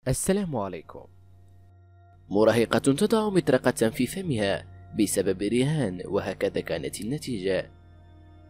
السلام عليكم. مراهقة تضع مطرقة في فمها بسبب رهان، وهكذا كانت النتيجة.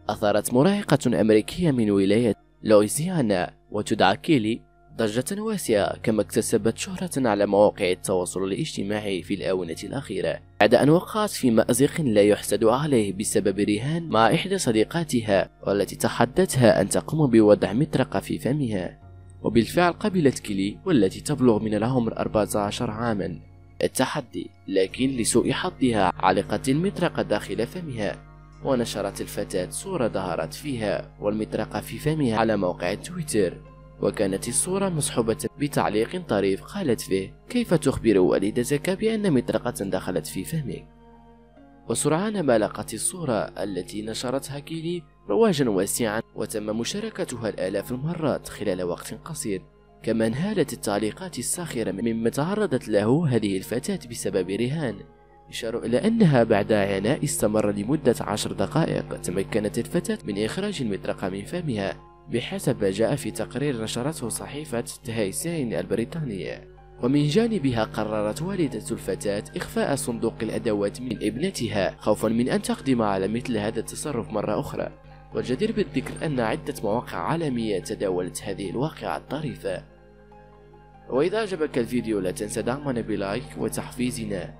أثارت مراهقة أمريكية من ولاية لويزيانا وتدعى كيلي ضجة واسعة، كما اكتسبت شهرة على مواقع التواصل الاجتماعي في الآونة الأخيرة بعد أن وقعت في مأزق لا يحسد عليه بسبب رهان مع إحدى صديقاتها، والتي تحدتها أن تقوم بوضع مطرقة في فمها. وبالفعل قبلت كيلي، والتي تبلغ من العمر 14 عاما، التحدي، لكن لسوء حظها علقت المطرقة داخل فمها. ونشرت الفتاة صورة ظهرت فيها والمطرقة في فمها على موقع تويتر، وكانت الصورة مصحوبة بتعليق طريف قالت فيه: كيف تخبر والدتك بأن مطرقة دخلت في فمك؟ وسرعان ما لقت الصورة التي نشرتها كيلي رواجا واسعا، وتم مشاركتها الآلاف المرات خلال وقت قصير. كما انهالت التعليقات الساخرة مما تعرضت له هذه الفتاة بسبب رهان، يشار إلى أنها بعد عناء استمر لمدة 10 دقائق تمكنت الفتاة من إخراج المطرقة من فمها، بحسب ما جاء في تقرير نشرته صحيفة تهايسين البريطانية. ومن جانبها قررت والدة الفتاة إخفاء صندوق الأدوات من ابنتها خوفا من أن تقدم على مثل هذا التصرف مرة أخرى. والجدير بالذكر أن عدة مواقع عالمية تداولت هذه الواقعة الطريفة. وإذا أعجبك الفيديو لا تنسى دعمنا بلايك وتحفيزنا.